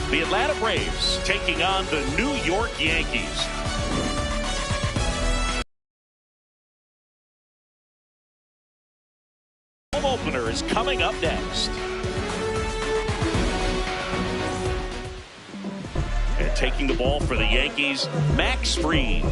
The Atlanta Braves taking on the New York Yankees. Home opener is coming up next. And taking the ball for the Yankees, Max Fried.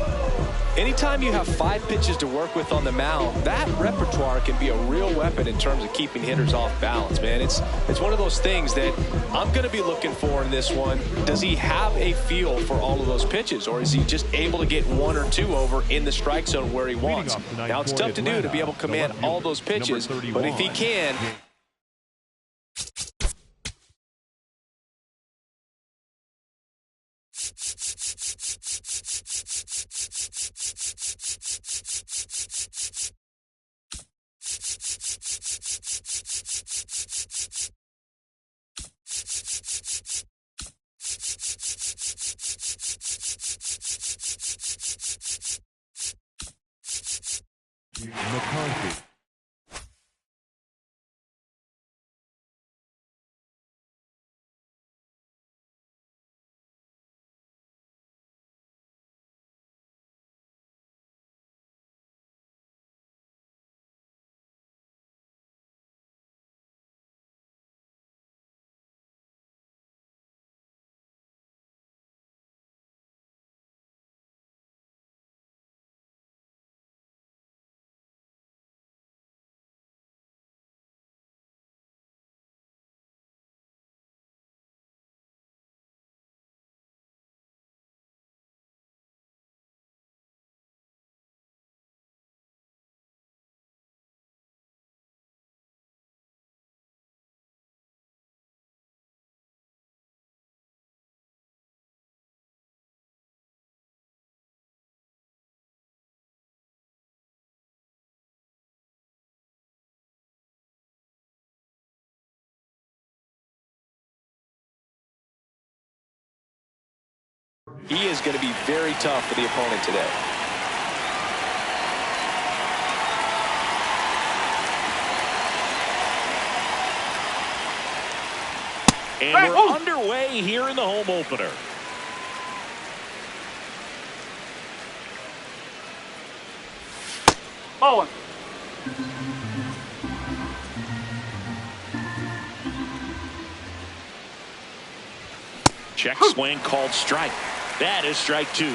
Anytime you have 5 pitches to work with on the mound, that repertoire can be a real weapon in terms of keeping hitters off balance, man. It's one of those things that I'm going to be looking for in this one. Does he have a feel for all of those pitches, or is he just able to get 1 or 2 over in the strike zone where he wants? Now, it's tough to do to be able to command all those pitches, but if he can... McCarthy. He is going to be very tough for the opponent today. And we're underway here in the home opener. Ball 1. Check swing called strike. That is strike 2.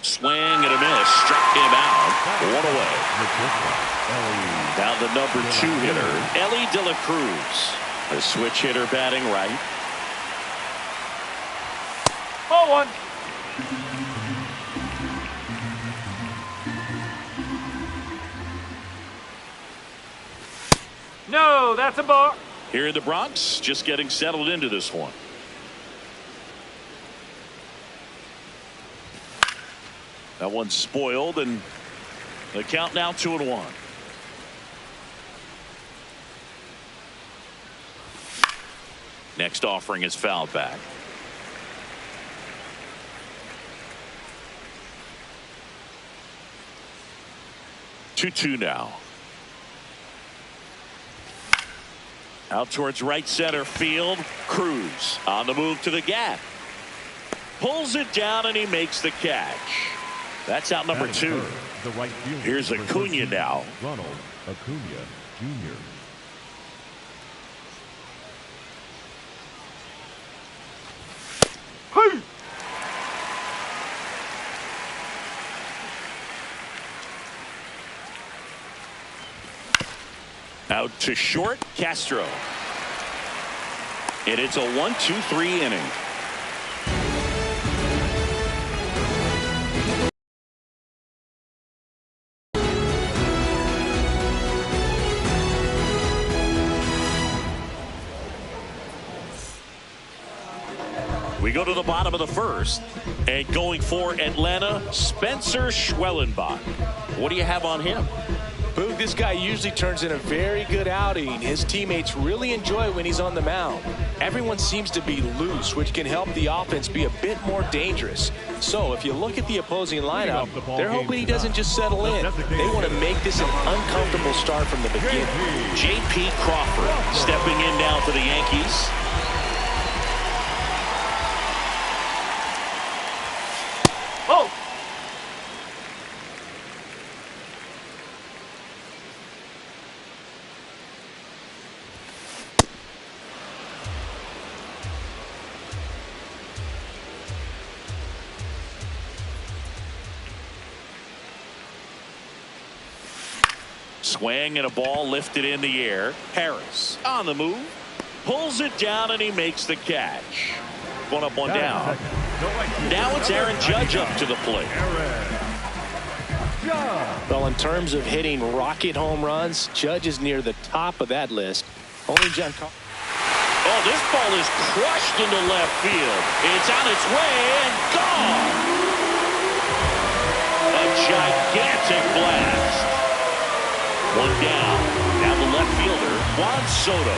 Swing and a miss. Struck him out. 1 away. Now the number 2 hitter, Elly De La Cruz. A switch hitter batting right. Ball 1. No, that's a ball. Here in the Bronx, just getting settled into this one. That one's spoiled, and the count now 2-1. Next offering is fouled back. 2-2 now. Out towards right center field. Cruz on the move to the gap. Pulls it down and he makes the catch. That's out number 2. The right fielder. Here's Acuna now. Ronald Acuna Jr. Hey! Out to short, Castro. And it's a 1-2-3 inning. We go to the bottom of the first, and going for Atlanta, Spencer Schwellenbach. What do you have on him? Boog, this guy usually turns in a very good outing. His teammates really enjoy when he's on the mound. everyone seems to be loose, which can help the offense be a bit more dangerous. So if you look at the opposing lineup, they're hoping he doesn't just settle in. They want to make this an uncomfortable start from the beginning. J.P. Crawford stepping in now for the Yankees. Oh! Swing and a ball lifted in the air. Harris on the move. Pulls it down and he makes the catch. One up, one down. Now it's Aaron Judge up to the plate. Well, in terms of hitting rocket home runs, Judge is near the top of that list. Only Giancarlo. Oh, this ball is crushed into left field. It's on its way and gone. A gigantic blast. One down. Now the left fielder, Juan Soto.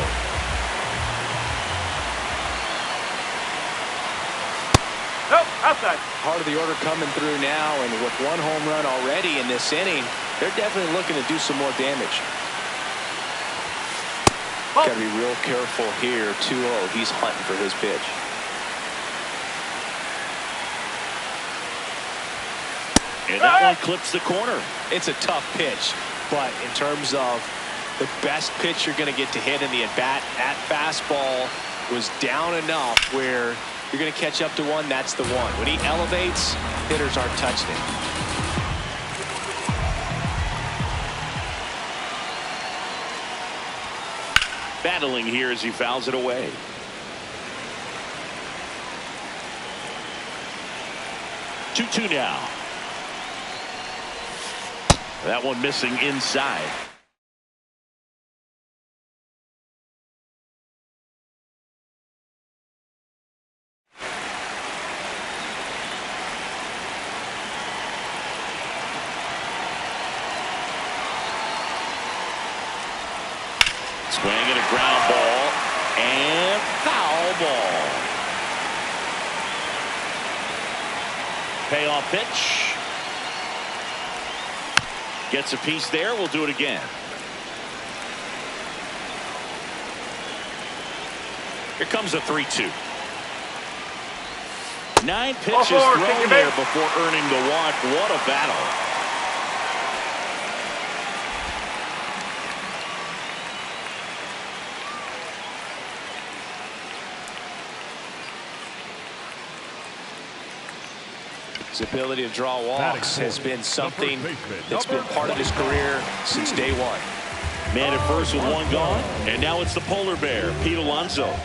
Nope, outside. Part of the order coming through now, and with one home run already in this inning, they're definitely looking to do some more damage. Oh. Got to be real careful here. 2-0. He's hunting for his pitch. And that one clips the corner. It's a tough pitch, but in terms of the best pitch you're going to get to hit in the at-bat, that fastball was down enough where you're going to catch up to one. That's the one. When he elevates, hitters aren't touching it. Battling here as he fouls it away. Two now. That one missing inside. Swing and a ground ball and foul ball. Payoff pitch. Gets a piece there. We'll do it again. Here comes a 3-2. 9 pitches thrown there before earning the walk. What a battle. His ability to draw walks has been something that's been part of his career since day one. Man at first with one gone, and now it's the polar bear, Pete Alonso.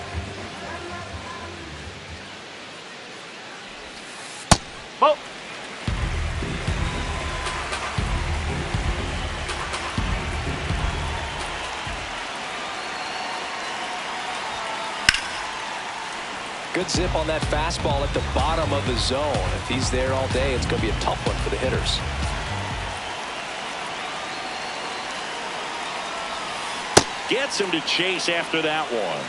Ball. Good zip on that fastball at the bottom of the zone. If he's there all day, it's going to be a tough one for the hitters. Gets him to chase after that one.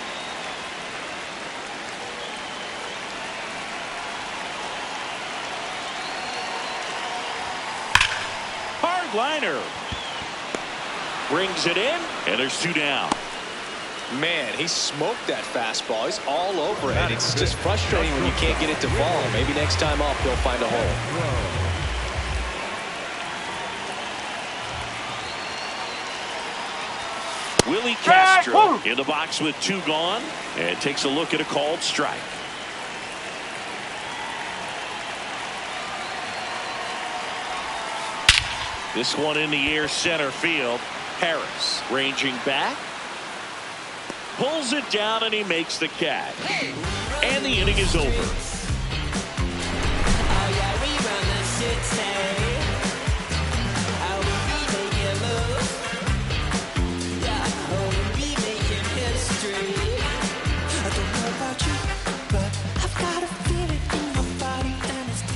Hard liner. Brings it in, and there's 2 down. Man, he smoked that fastball. He's all over it. It's just frustrating when you can't get it to fall. Maybe next time up, he'll find a hole. Willie Castro in the box with 2 gone, and takes a look at a called strike. This one in the air, center field. Harris ranging back. Pulls it down and he makes the catch. And the inning is over.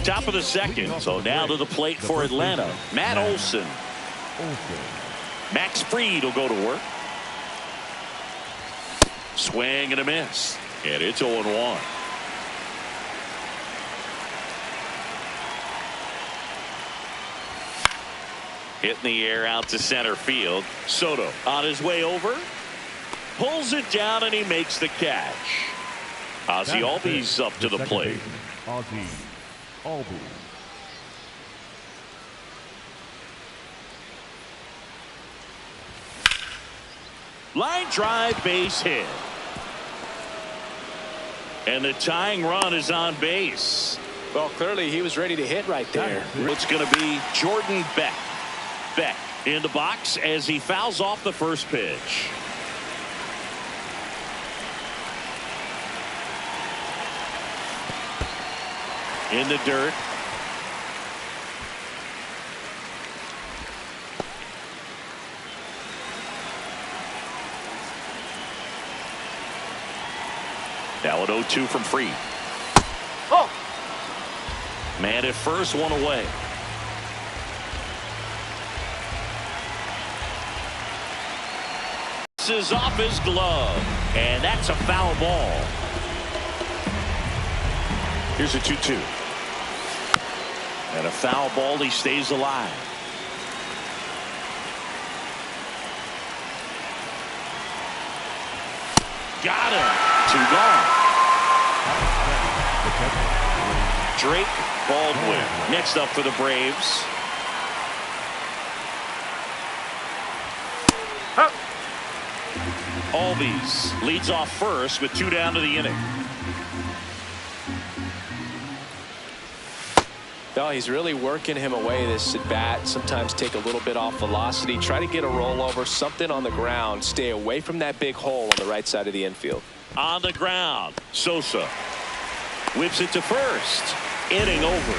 Top of the second, so now to the plate for Atlanta. Matt Olson. Max Fried will go to work. Swing and a miss. And it's 0-1. Hit in the air out to center field. Soto on his way over. Pulls it down and he makes the catch. Ozzie Albies up to the plate. Ozzie Albies. Line drive, base hit. And the tying run is on base. Well, clearly he was ready to hit right there. It's going to be Jordan Beck. Beck in the box as he fouls off the first pitch. In the dirt. Now an 0-2 from Fried. Oh! Man at first, one away. This is off his glove, and that's a foul ball. Here's a 2-2. And a foul ball, he stays alive. Got him. 2 gone. Drake Baldwin next up for the Braves. Albies leads off first with 2 down to the inning. No, he's really working him away this at bat. Sometimes take a little bit off velocity. Try to get a rollover, something on the ground. Stay away from that big hole on the right side of the infield. On the ground, Sosa whips it to first. Inning over.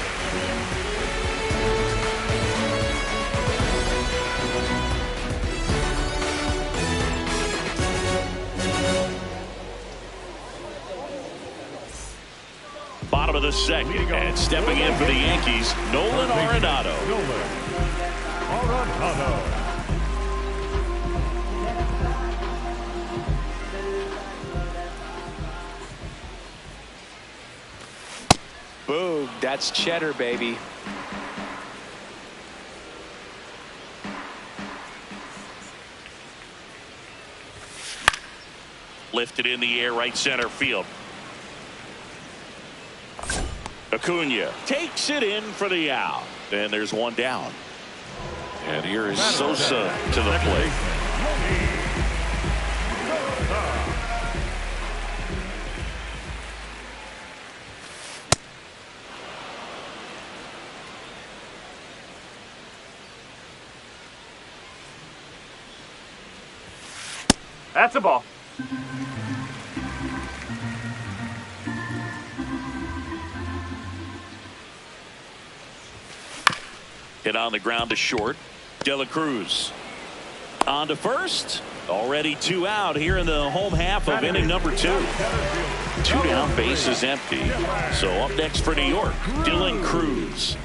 Bottom of the second, and stepping in for the Yankees, Nolan Arenado. Boom, that's cheddar, baby. Lifted in the air, right center field. Acuna takes it in for the out. And there's one down. And here is Sosa to the plate. That's a ball. Hit on the ground to short. De La Cruz on to first. Already 2 out here in the home half of inning number 2. 2 down, base is empty. So up next for New York, Dylan Cruz.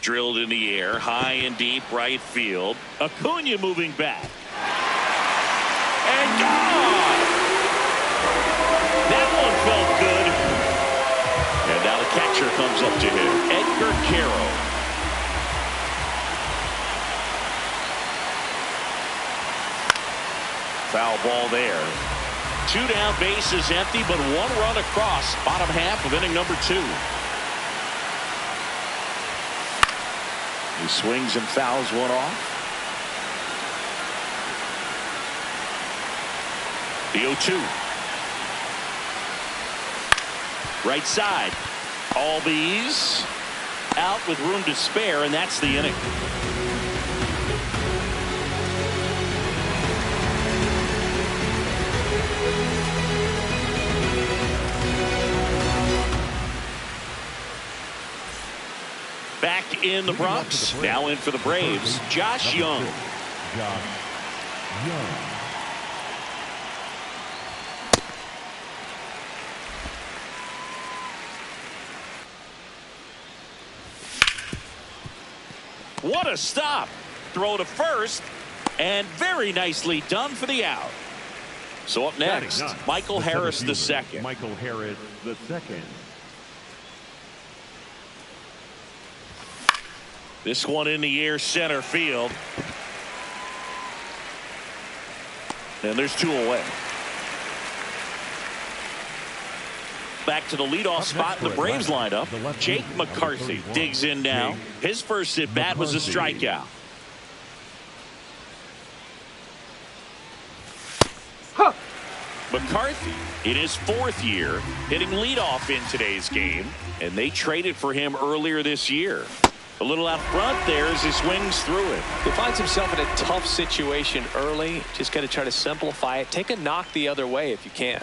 Drilled in the air, high and deep right field. Acuna moving back. And gone! That one felt good. And now the catcher comes up to him, Edgar Quero. Foul ball there. 2 down, base is empty, but 1 run across. Bottom half of inning number 2. He swings and fouls one off. The 0-2. Right side. Albies out with room to spare, and that's the inning. Back in the Bronx, now in for the Braves, Josh Young. Josh Young. What a stop. Throw to first. And very nicely done for the out. So up next, Michael Harris II. Michael Harris II. This one in the air, center field. And there's 2 away. Back to the leadoff spot in the Braves lineup. Jake McCarthy digs in now. His first at bat was a strikeout. McCarthy in his 4th year hitting leadoff in today's game, and they traded for him earlier this year. A little out front there as he swings through it. He finds himself in a tough situation early. Just got to try to simplify it. Take a knock the other way if you can.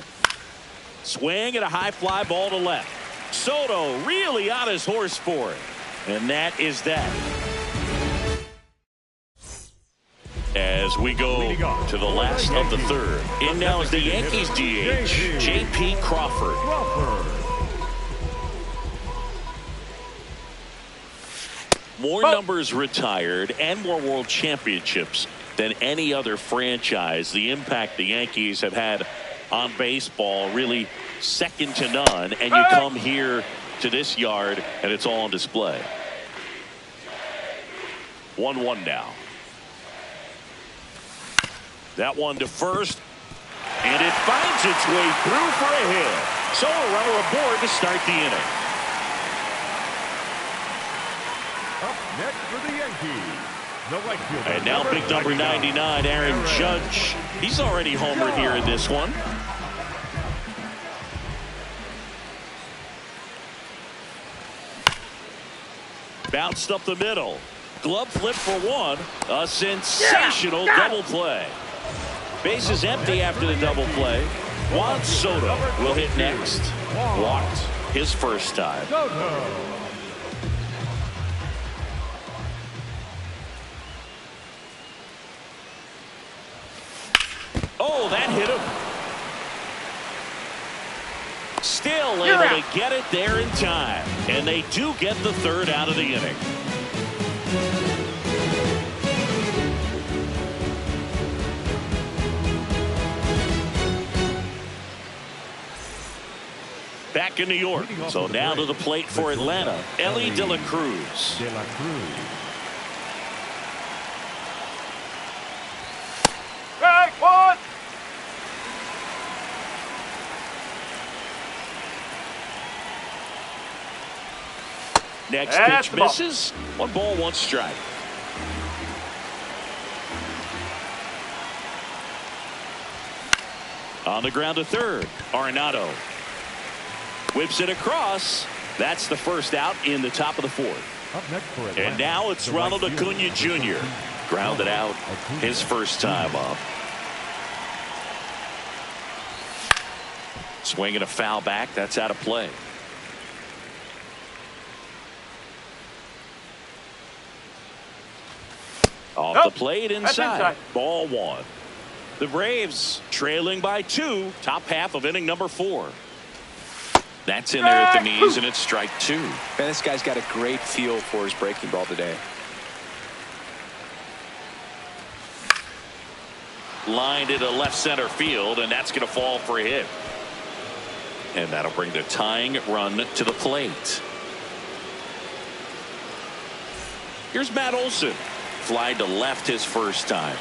Swing and a high fly ball to left. Soto really on his horse for it. And that is that. As we go to the last of the 3rd. In now is the Yankees DH, J.P. Crawford. More numbers retired and more world championships than any other franchise. The impact the Yankees have had on baseball really second to none. And you come here to this yard and it's all on display. 1-1 now. That one to first, and it finds its way through for a hit. So a runner aboard to start the inning. Up next for the Yankees, the right fielder. And now big number 99, Aaron Judge. He's already homered here in this one. Bounced up the middle. Glove flip for 1. A sensational double play. Base is empty after the double play. Juan Soto will hit next. Walked his first time. Oh, that hit him. Still able to get it there in time. And they do get the 3rd out of the inning. Back in New York. So now to the plate for Atlanta, Elly De La Cruz. Strike 1. Next That's pitch misses. 1 ball, 1 strike. On the ground to 3rd, Arenado. Whips it across. That's the first out in the top of the 4th. Up next for Atlanta, and now it's Ronald Acuna Jr. Grounded out his first time up. Swinging a foul back. That's out of play. Off the plate inside. Ball 1. The Braves trailing by 2. Top half of inning number 4. That's in there at the knees, and it's strike 2. Man, this guy's got a great feel for his breaking ball today. Lined into left center field, and that's going to fall for a hit. And that'll bring the tying run to the plate. Here's Matt Olson. Fly to left his first time.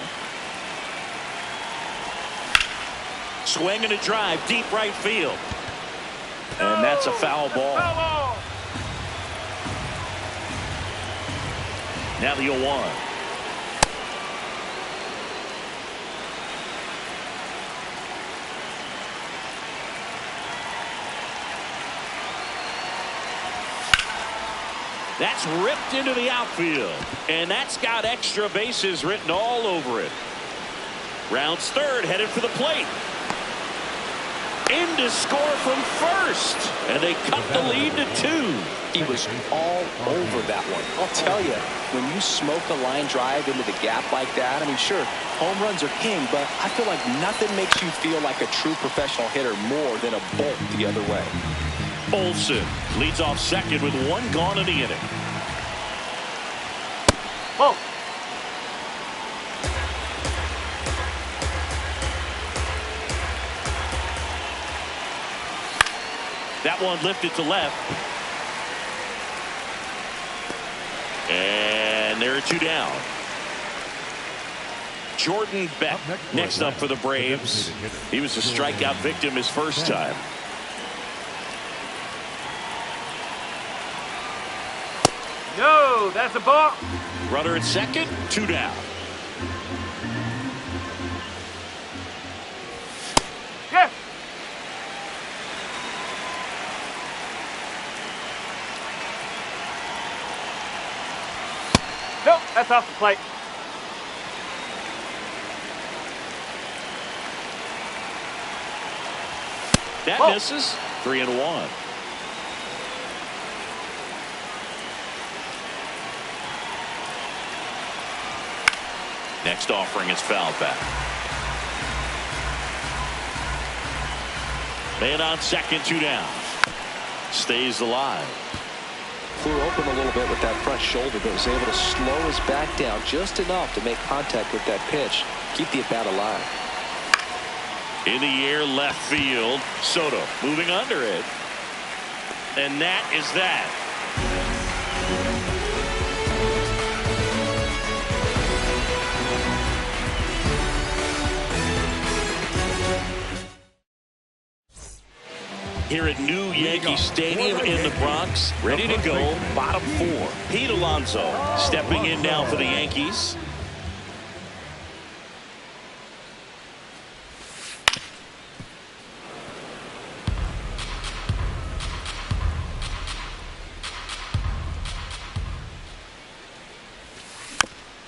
Swing and a drive, deep right field. And that's a foul ball. Now the 0-1. That's ripped into the outfield. And that's got extra bases written all over it. Rounds 3rd, headed for the plate. In to score from first. And they cut the lead to 2. He was all over that one. I'll tell you, when you smoke a line drive into the gap like that, I mean, sure, home runs are king, but I feel like nothing makes you feel like a true professional hitter more than a bolt the other way. Olson leads off second with 1 gone in the inning. That one lifted to left. And there are 2 down. Jordan Beck next up for the Braves. He was a strikeout victim his first time. No, that's a ball. Runner at second, 2 down. Yes. Nope, that's off the plate. That misses. 3-1. Next offering is fouled back. Man on second, 2 down. Stays alive. Flew open a little bit with that front shoulder, but was able to slow his back down just enough to make contact with that pitch. Keep the at-bat alive. In the air, left field. Soto moving under it. And that is that. Here at New Yankee Stadium in the Bronx, ready to go, bottom 4. Pete Alonso stepping in now for the Yankees.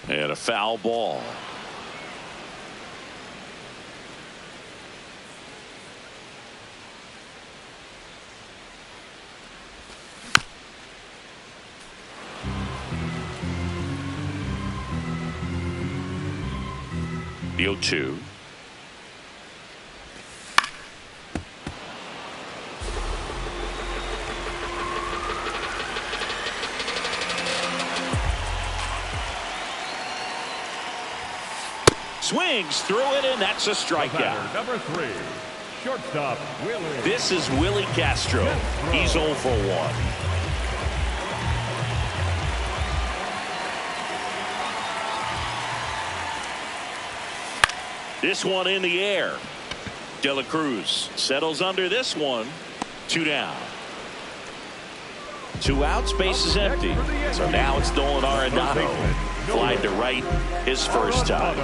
And a foul ball. The 0-2. Swings through it, and that's a strikeout. Number 3, shortstop Willie. This is Willie Castro. He's 0 for 1. This one in the air. De La Cruz settles under this one. 2 down. 2 outs, base is empty. So now it's Nolan Arenado. Flied to right his first time.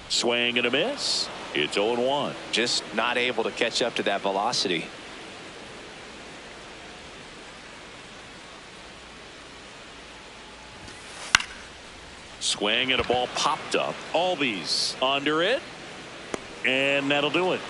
Swing and a miss. It's 0-1. Just not able to catch up to that velocity. Swing and a ball popped up. Albies under it. And that'll do it.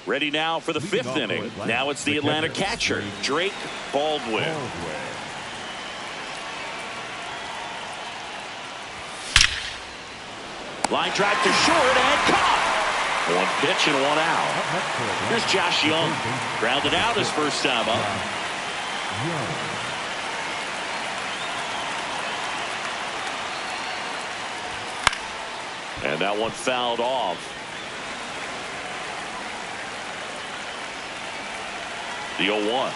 Ready now for the 5th inning. Now it's the Atlanta catcher, Drake Baldwin. Line drive to short and caught. 1 pitch and 1 out. Here's Josh Young. Grounded out his first time up. And that one fouled off. The 0-1.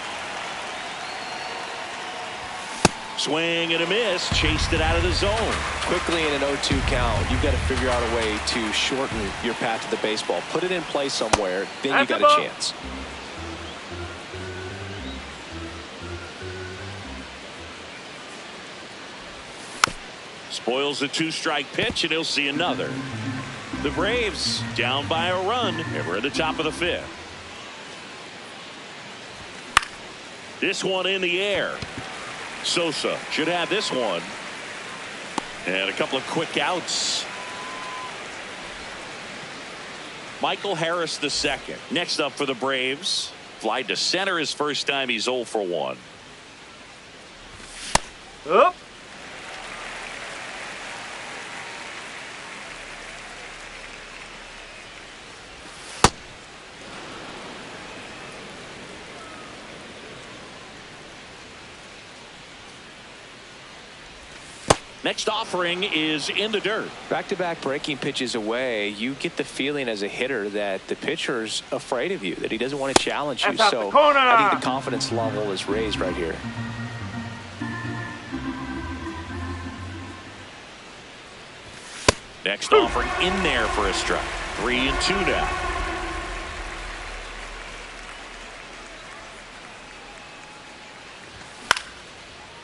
Swing and a miss. Chased it out of the zone. Quickly in an 0-2 count, you've got to figure out a way to shorten your path to the baseball. Put it in play somewhere, then you got a chance. Spoils a 2-strike pitch, and he'll see another. The Braves down by a run, and we're at the top of the 5th. This one in the air. Sosa should have this one. And a couple of quick outs. Michael Harris II next up for the Braves. Flied to center his first time. He's 0 for 1. Up. Next offering is in the dirt. Back-to-back breaking pitches away, you get the feeling as a hitter that the pitcher's afraid of you, that he doesn't want to challenge you. That's out So the corner. I think the confidence level is raised right here. Next offering in there for a strike. 3-2 now.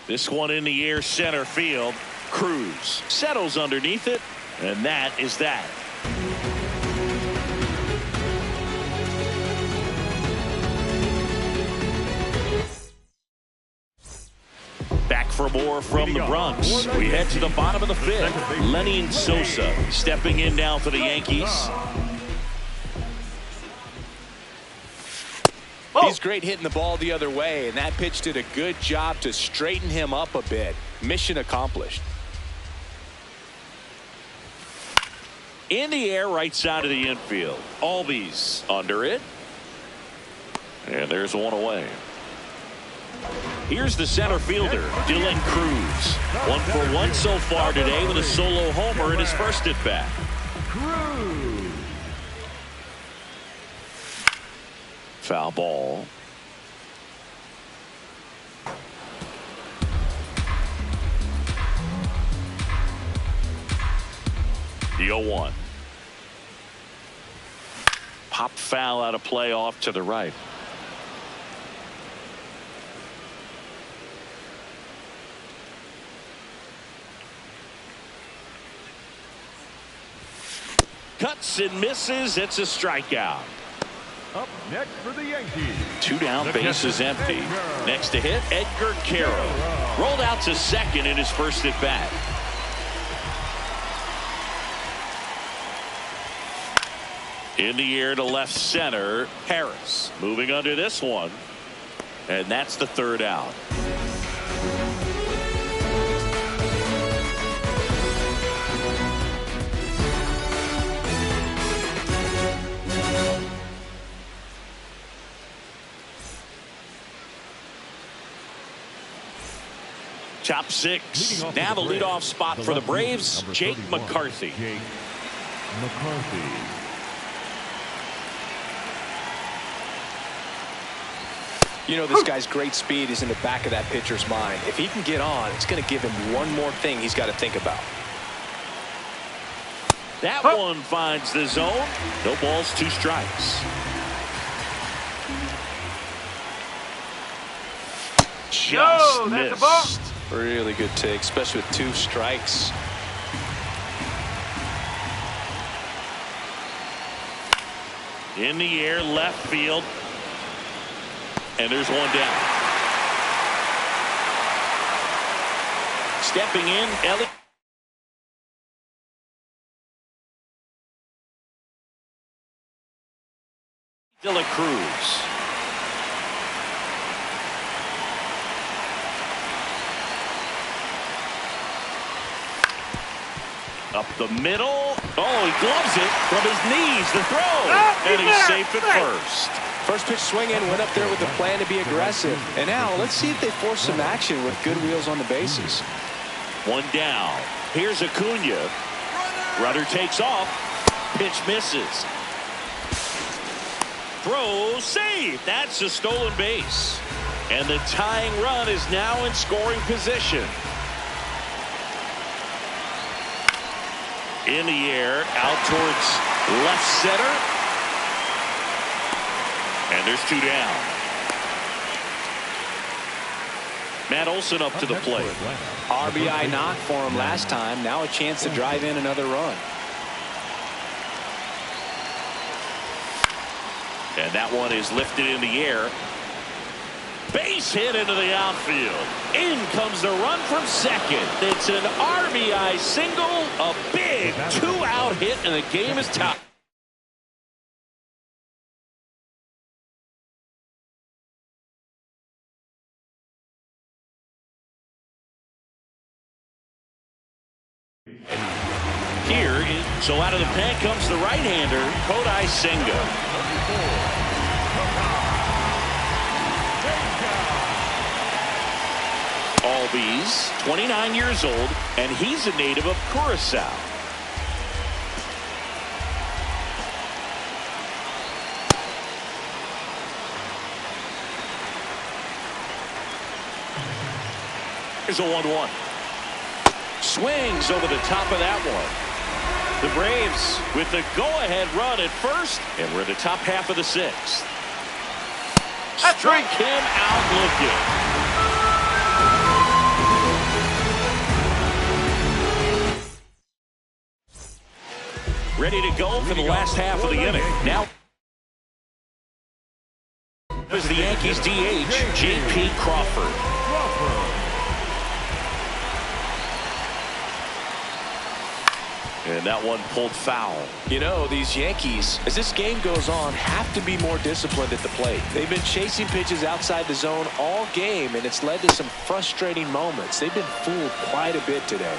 This one in the air, center field. Cruz settles underneath it, and that is that. Back for more from the Bronx. We head to the bottom of the fifth. Lenny Sosa stepping in now for the Yankees. He's great hitting the ball the other way, and that pitch did a good job to straighten him up a bit. Mission accomplished. In the air, right side of the infield. Albies under it. And there's one away. Here's the center fielder, Dylan Cruz. 1 for 1 so far today with a solo homer in his first at bat. Cruz. Foul ball. The 0-1. Pop foul out of play off to the right. Cuts and misses. It's a strikeout. Up next for the Yankees. 2 down, bases empty. Next to hit, Edgar Quero. Rolled out to second in his first at bat. In the air to left center, Harris moving under this one, and that's the 3rd out. Top 6. Now the leadoff spot for the Braves, Jake McCarthy. Jake McCarthy. You know, this guy's great speed is in the back of that pitcher's mind. If he can get on, it's going to give him one more thing he's got to think about. That one finds the zone. No balls, 2 strikes. Just that's a ball. missed. Really good take, especially with 2 strikes. In the air, left field. And there's one down. Stepping in, Ellie. De La Cruz. Up the middle. Oh, he gloves it from his knees. The throw. And he's safe at first. First pitch swinging, went up there with a plan to be aggressive. And now let's see if they force some action with good wheels on the bases. 1 down. Here's Acuna. Rudder takes off. Pitch misses. Throw saved. That's a stolen base. And the tying run is now in scoring position. In the air, out towards left center. And there's 2 down. Matt Olson up to the plate. RBI knock for him last time. Now a chance to drive in another run. And that one is lifted in the air. Base hit into the outfield. In comes the run from second. It's an RBI single. A big 2-out hit, and the game is tied. Here, so out of the pen comes the right-hander, Kodai Senga. All Albies, 29 years old, and he's a native of Curacao. Here's a 1-1. Swings over the top of that one. The Braves with the go-ahead run at first, and we're in the top half of the sixth. Strike him out looking. Ready to go for the last half of the inning. Now is the Yankees DH, J.P. Crawford. And that one pulled foul. You know, these Yankees, as this game goes on, have to be more disciplined at the plate. They've been chasing pitches outside the zone all game, and it's led to some frustrating moments. They've been fooled quite a bit today.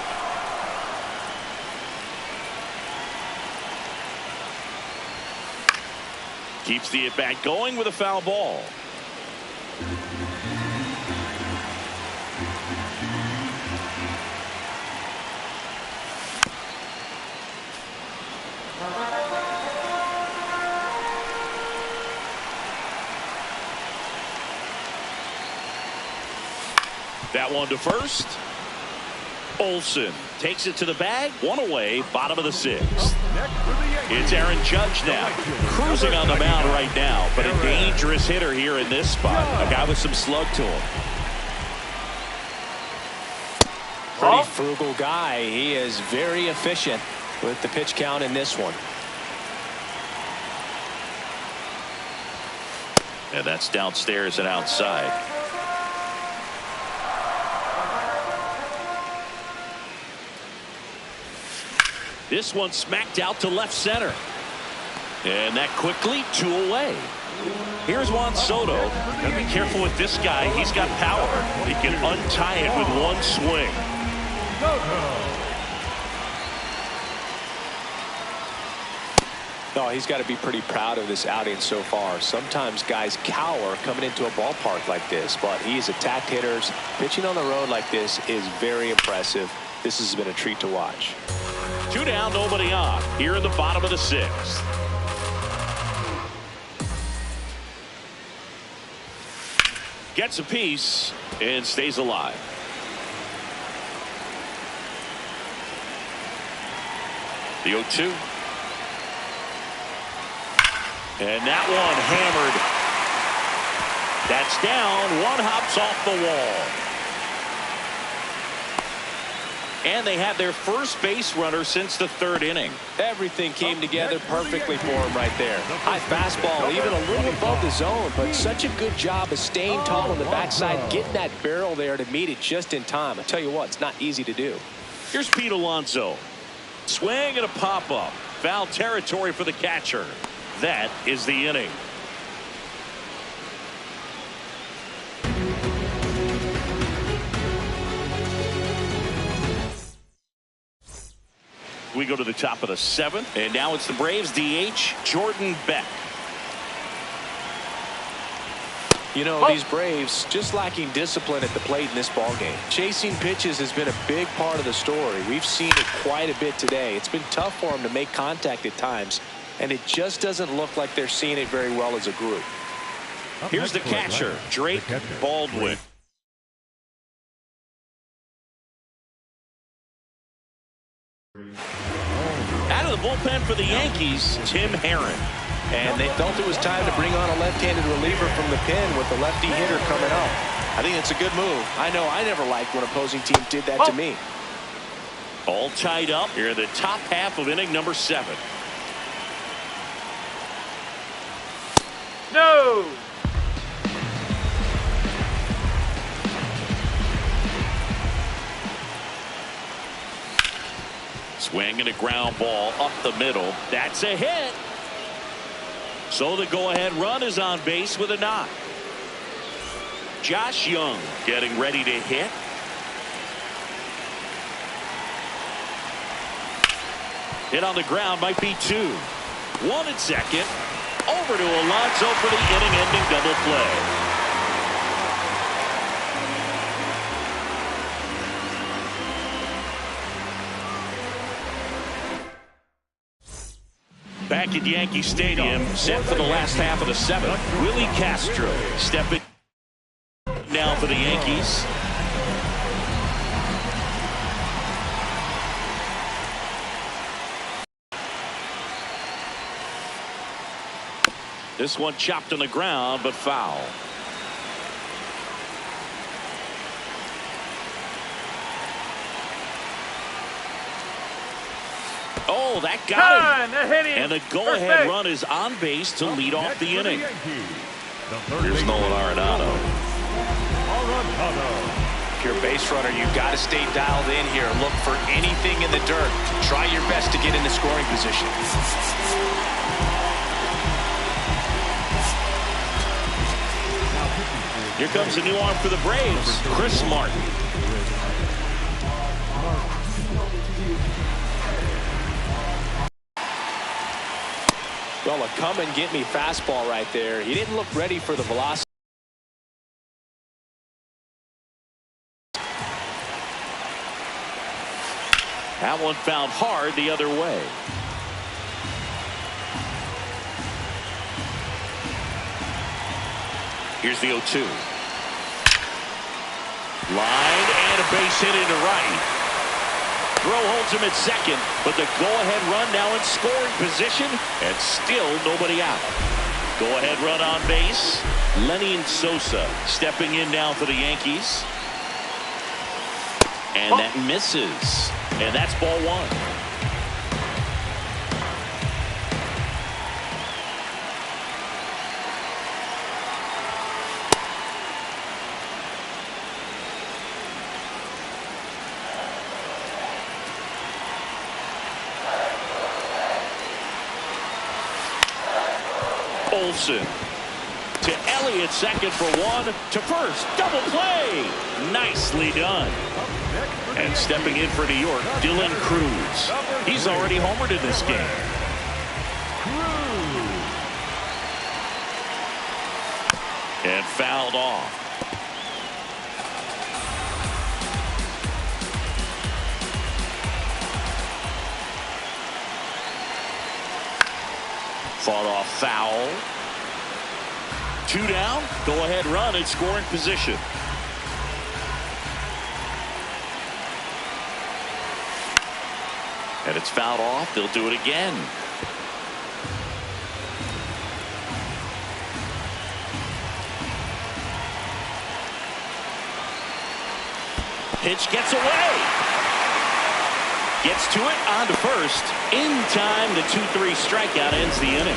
Keeps the at-bat going with a foul ball. That one to first. Olsen takes it to the bag. One away, bottom of the sixth. It's Aaron Judge now, cruising on the mound right now, but a dangerous hitter here in this spot. A guy with some slug to him. Pretty frugal guy. He is very efficient with the pitch count in this one. And that's downstairs and outside. This one smacked out to left center. And that quickly, 2 away. Here's Juan Soto. Gotta be careful with this guy. He's got power. He can untie it with one swing. No, he's got to be pretty proud of this outing so far. Sometimes guys cower coming into a ballpark like this, but he's attacked hitters. Pitching on the road like this is very impressive. This has been a treat to watch. 2 down, nobody on. Here in the bottom of the sixth. Gets a piece and stays alive. The 0-2. And that one hammered. That's down. One hops off the wall. And they have their first base runner since the 3rd inning. Everything came together perfectly for him right there. High fastball, even a little above the zone, but such a good job of staying tall on the backside, getting that barrel there to meet it just in time. I tell you what, it's not easy to do. Here's Pete Alonso. Swing and a pop-up. Foul territory for the catcher. That is the inning. We go to the top of the 7th, and now it's the Braves DH, Jordan Beck. You know, these Braves just lacking discipline at the plate in this ballgame. Chasing pitches has been a big part of the story. We've seen it quite a bit today. It's been tough for them to make contact at times, and it just doesn't look like they're seeing it very well as a group. Here's the catcher, Drake Baldwin. Out of the bullpen for the Yankees, Tim Herron. And they felt it was time to bring on a left-handed reliever from the pen with the lefty hitter coming up. I think it's a good move. I know I never liked when opposing teams did that to me. All tied up here in the top half of inning number 7. No! Swing and a ground ball up the middle. That's a hit. So the go-ahead run is on base with a knock. Josh Young getting ready to hit. Hit on the ground, might be 2. 1 at second. Over to Alonso for the inning-ending double play. back at Yankee Stadium, set for the last half of the seventh. Willie Castro stepping now for the Yankees. This one chopped on the ground, but foul. Oh, that got him. That hit him. And the go-ahead run is on base to lead off the inning. Here's Nolan Arenado. If you're a base runner, you've got to stay dialed in here. Look for anything in the dirt. Try your best to get into scoring position. Here comes a new arm for the Braves, Chris Martin. Well, a come and get me fastball right there. He didn't look ready for the velocity. That one found hard the other way. Here's the 0-2. Line and a base hit into right. Throw holds him at second, but the go-ahead run now in scoring position, and still nobody out. Go-ahead run on base. Lenny Sosa stepping in now for the Yankees. And that misses. And that's ball one. Olsen to Elliott, second for one, to first, double play, nicely done. And stepping in for New York, Dylan Cruz. He's already homered in this game. And fouled off. Fought off foul. 2 down. Go ahead run in scoring position. And it's fouled off. They'll do it again. Pitch gets away. Gets to it, on to first. In time, the 2-3 strikeout ends the inning.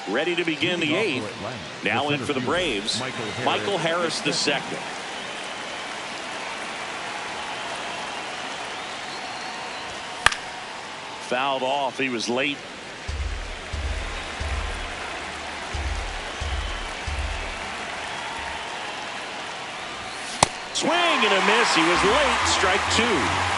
Ready to begin the 8th. Now in for the Braves, Michael Harris II. Fouled off. He was late. Swing and a miss. He was late. Strike 2.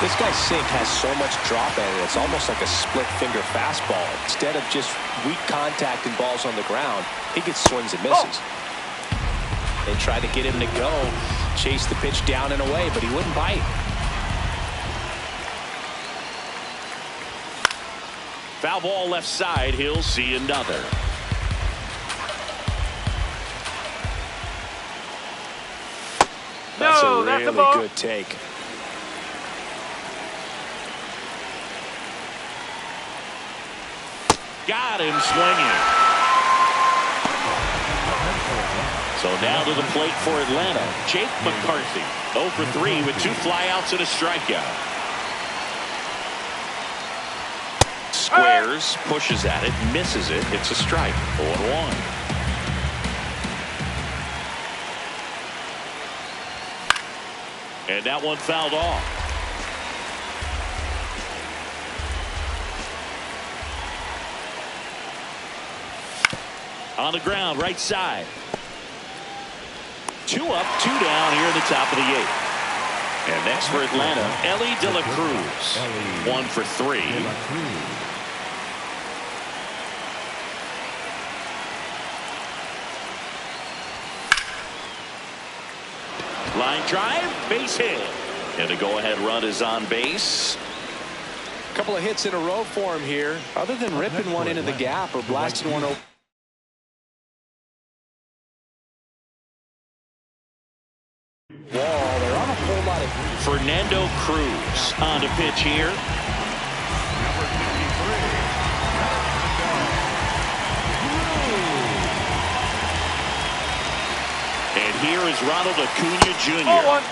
This guy's sink has so much drop in it. It's almost like a split finger fastball. Instead of just weak contact and balls on the ground, he gets swings and misses. They tried to get him to go, chase the pitch down and away, but he wouldn't bite. Foul ball left side. He'll see another. That's a really good take. Got him swinging. So now to the plate for Atlanta, Jake McCarthy. 0 for 3 with 2 flyouts and a strikeout. Squares, pushes at it, misses it. It's a strike. 0-1. And that one fouled off. On the ground, right side. 2 up, 2 down here in the top of the 8th. And next for Atlanta, Elly De La Cruz. 1 for 3. Line drive, base hit. And the go-ahead run is on base. A couple of hits in a row for him here. Other than ripping one into the gap or blasting one over. Wall, they're on a whole lot of. Fernando Cruz on to pitch here. Number 63. And here is Ronald Acuna Ball Jr. 1.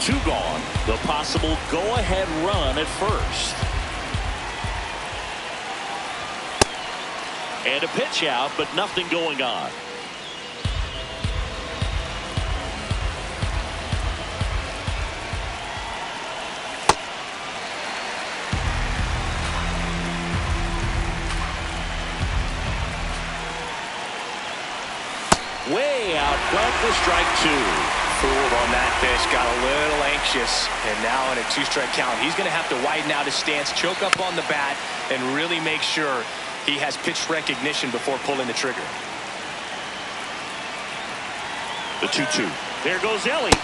2 gone. The possible go-ahead run at first. And a pitch out, but nothing going on. Way out front for strike 2. Fooled on that pitch, got a little anxious, and now in a 2-strike count, he's going to have to widen out his stance, choke up on the bat, and really make sure he has pitch recognition before pulling the trigger. The 2-2. There goes Ellie.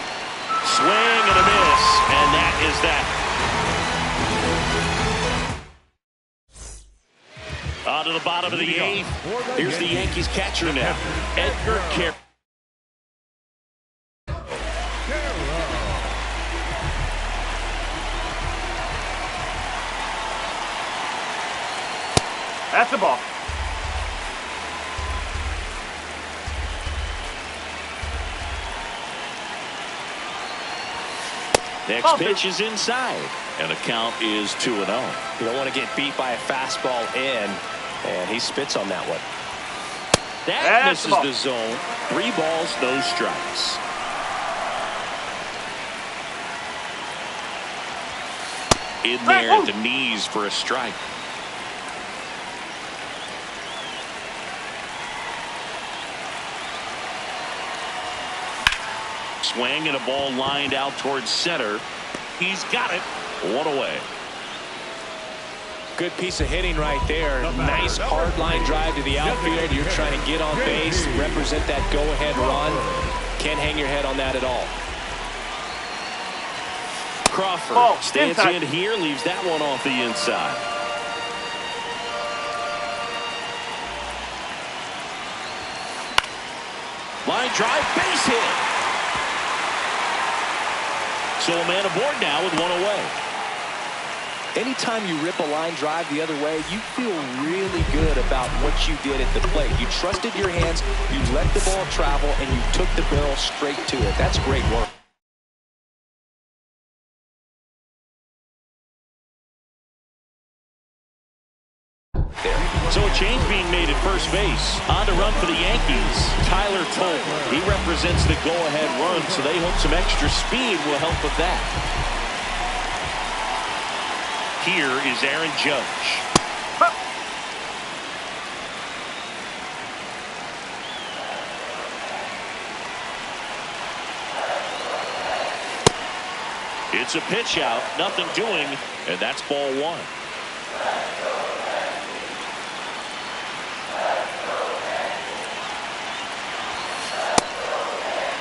Swing and a miss, and that is that. On to the bottom of the 8th. Here's the Yankees catcher now, Edgar Carroll. That's the ball. Next pitch is inside, and the count is 2-0. You don't want to get beat by a fastball in, and he spits on that one. That That's misses the the zone. 3 balls, no strikes. In there at the knees for a strike. Swing and a ball lined out towards center. He's got it. 1 away. Good piece of hitting right there. Nice hard line drive to the outfield. You're trying to get on base, represent that go-ahead run. Can't hang your head on that at all. Crawford stands in here, leaves that one off the inside. Line drive, base hit. So a man aboard now with 1 away. Anytime you rip a line drive the other way, you feel really good about what you did at the plate. You trusted your hands, you let the ball travel, and you took the barrel straight to it. That's great work. So a change being made at first base. On to run for the Yankees, Tyler Tolman. He represents the go-ahead run, so they hope some extra speed will help with that. Here is Aaron Judge. It's a pitch out, nothing doing, and that's ball 1.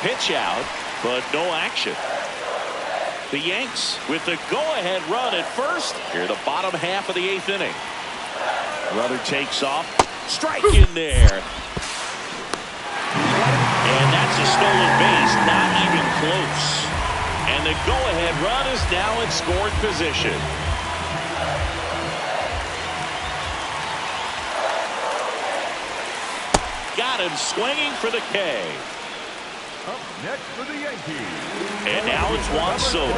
Pitch out, but no action. The Yanks with the go-ahead run at first. Here the bottom half of the 8th inning. Runner takes off. Strike in there. And that's a stolen base, not even close. And the go-ahead run is now in scoring position. Got him swinging for the K. Up next for the Yankees. And now it's Juan Soto.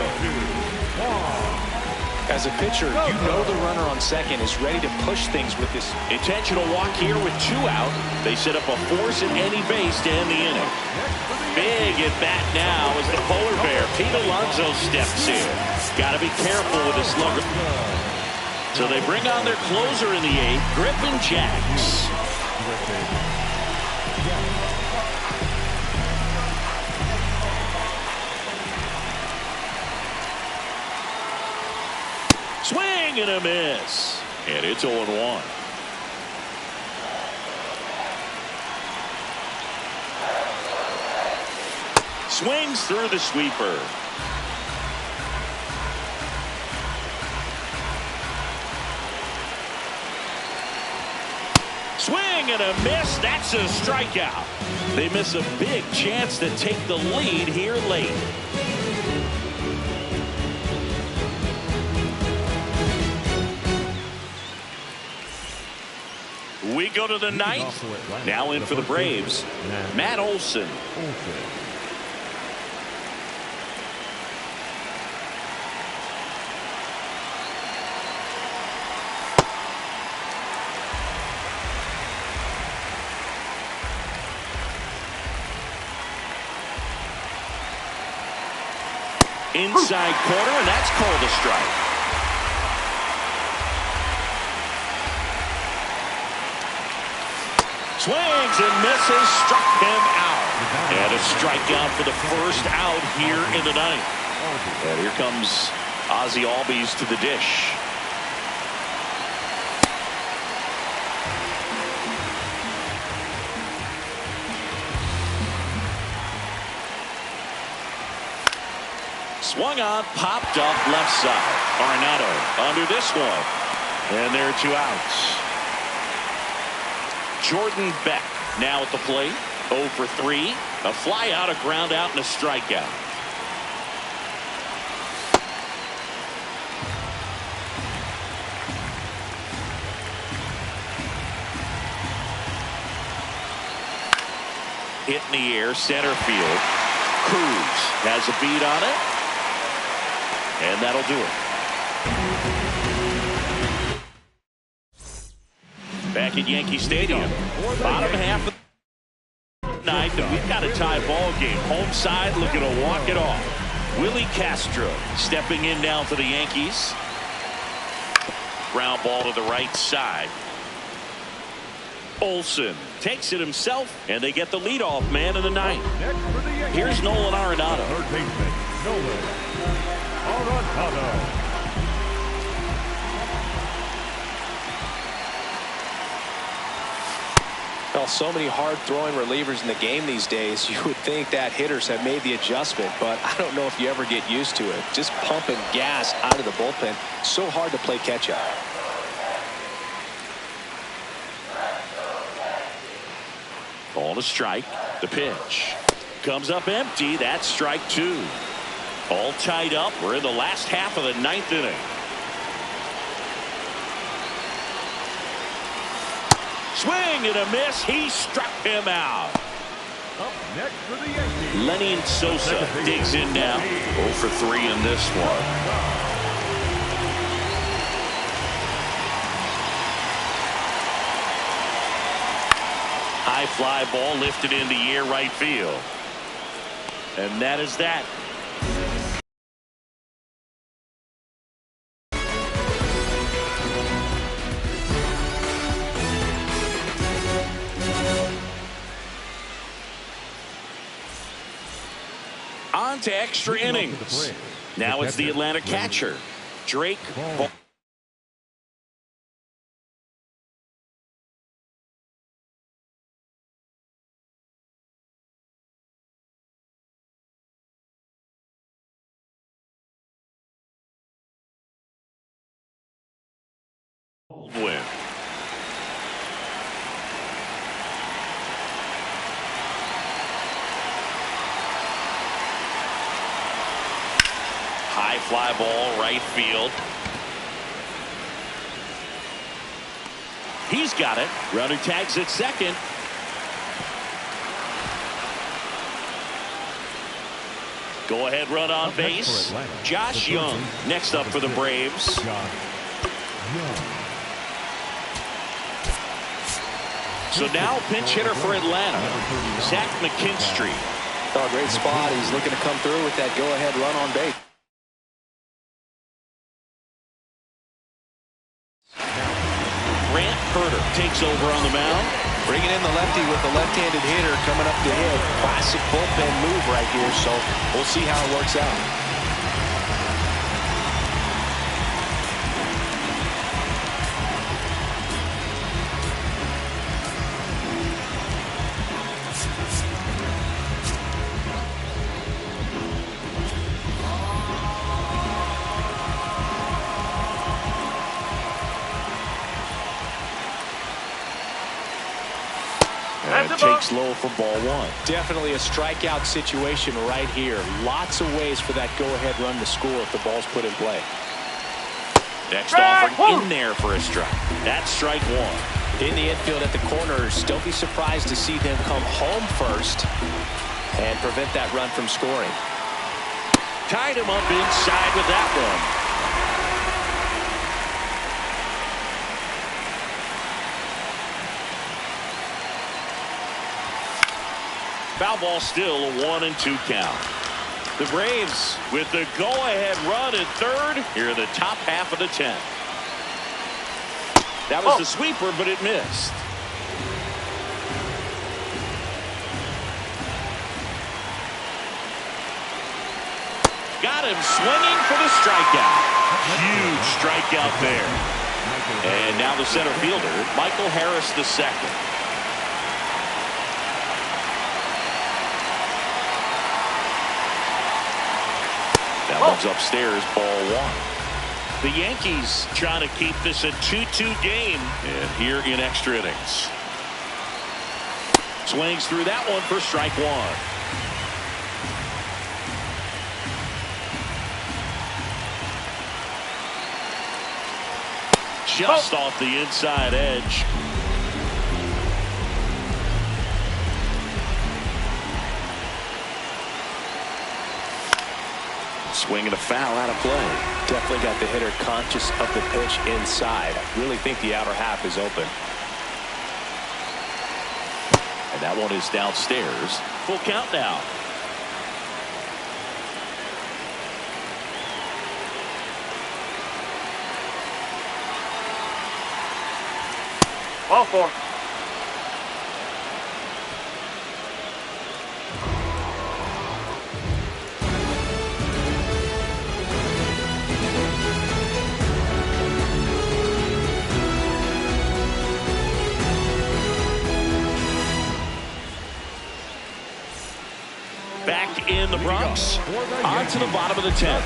As a pitcher, you know the runner on second is ready to push things with this. Intentional walk here with 2 out. They set up a force at any base to end the inning. Big at bat now as the polar bear, Pete Alonso, steps in. Got to be careful with the slugger. So they bring on their closer in the 8th, Griffin Jax. Swing and a miss. And it's 0-1. Swings through the sweeper. Swing and a miss. That's a strikeout. They miss a big chance to take the lead here late. We go to the ninth. Now in for the Braves, Matt Olson. Inside corner, and that's called a strike. Swings and misses, struck him out. And a strikeout for the first out here in the ninth. And here comes Ozzie Albies to the dish. Swung on, popped up left side. Arenado under this one. And there are 2 outs. Jordan Beck now at the plate. 0 for 3. A fly out, a ground out, and a strikeout. Hit in the air, center field. Cruz has a beat on it. And that'll do it. Back at Yankee Stadium. Bottom half of the ninth, and we've got a tie ball game. Home side looking to walk it off. Willie Castro stepping in now for the Yankees. Ground ball to the right side. Olson takes it himself, and they get the leadoff man in the ninth. Here's Nolan Arenado. Third baseman, Nolan Arenado. Well, so many hard-throwing relievers in the game these days. You would think that hitters have made the adjustment, but I don't know if you ever get used to it. Just pumping gas out of the bullpen. So hard to play catch-up. On a strike. The pitch comes up empty. That's strike 2. All tied up. We're in the last half of the ninth inning. Swing and a miss. He struck him out. Up next for the Yankees, Lenny Sosa digs in now. 0 for 3 in this one. High fly ball lifted in the air right field. And that is that. On to extra innings. Now it's the Atlanta catcher, Drake Baldwin. High fly ball right field. He's got it. Runner tags at second. Go ahead run on base. Josh Young next up for the Braves. So now pinch hitter for Atlanta, Zach McKinstry. Oh, great spot. He's looking to come through with that go-ahead run on base. Grant Herter takes over on the mound. Bringing in the lefty with the left-handed hitter coming up to hit. Classic bullpen move right here, so we'll see how it works out. takes low for ball one. Definitely a strikeout situation right here. Lots of ways for that go-ahead run to score if the ball's put in play. Next offering in there for a strike. That's strike one. In the infield at the corners, don't be surprised to see them come home first and prevent that run from scoring. Tied him up inside with that one. Foul ball, still a 1-2 count. The Braves with the go-ahead run at third here in the top half of the 10th. That was the sweeper, but it missed. Got him swinging for the strikeout. Huge strikeout there. And now the center fielder, Michael Harris II. That one's upstairs, ball one. The Yankees trying to keep this a 2-2 game. And here in extra innings. Swings through that one for strike one. Just off the inside edge. Swing and a foul out of play. Definitely got the hitter conscious of the pitch inside. I really think the outer half is open. And that one is downstairs. Full count now. Ball four. Back in the Bronx. On to the bottom of the 10th.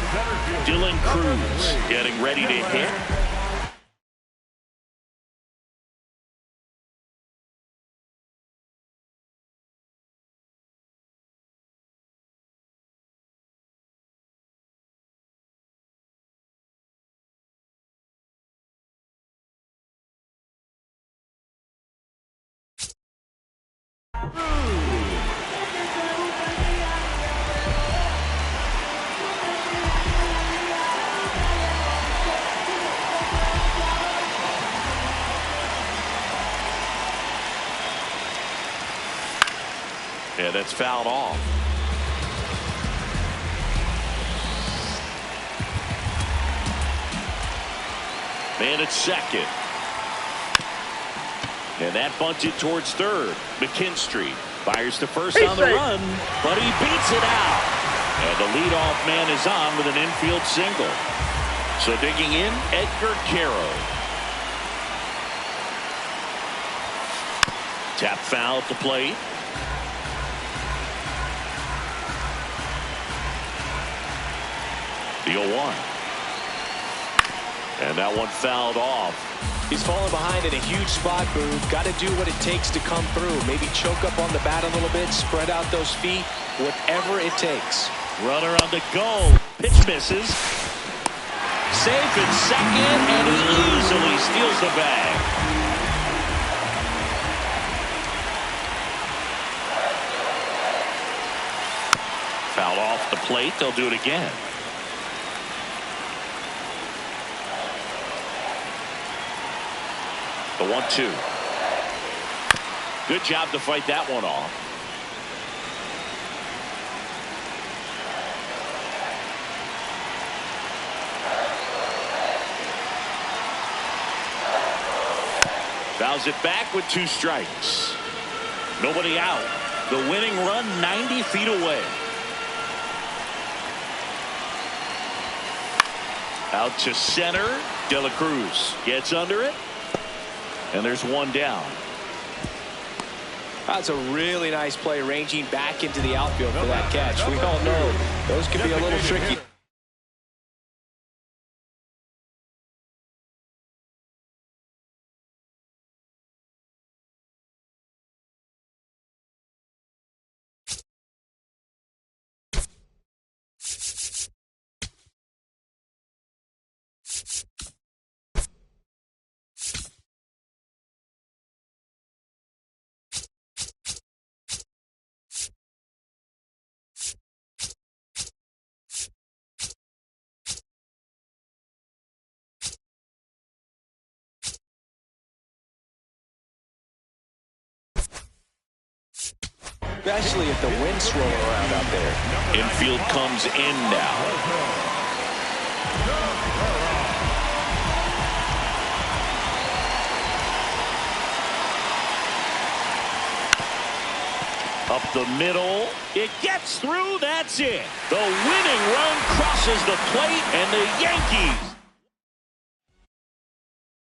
Dylan Cruz getting ready to hit. Yeah, that's fouled off. Man at second. And that bunted towards third. McKinstry fires to first on the run, but he beats it out. And the leadoff man is on with an infield single. So digging in, Edgar Quero. Tap foul at the plate. The 0-1. And that one fouled off. He's falling behind in a huge spot, Boog. Got to do what it takes to come through. Maybe choke up on the bat a little bit, spread out those feet, whatever it takes. Runner on the go. Pitch misses. Safe at second, and he easily steals the bag. Fouled off the plate. They'll do it again. The 1-2. Good job to fight that one off. Fouls it back with 2 strikes. Nobody out. The winning run 90 feet away. Out to center. De La Cruz gets under it. And there's one down. That's a really nice play, ranging back into the outfield for that catch. We all know those can be a little tricky. especially if the wind's swirling around out there. Infield comes in now. Up the middle. It gets through. That's it. The winning run crosses the plate, and the Yankees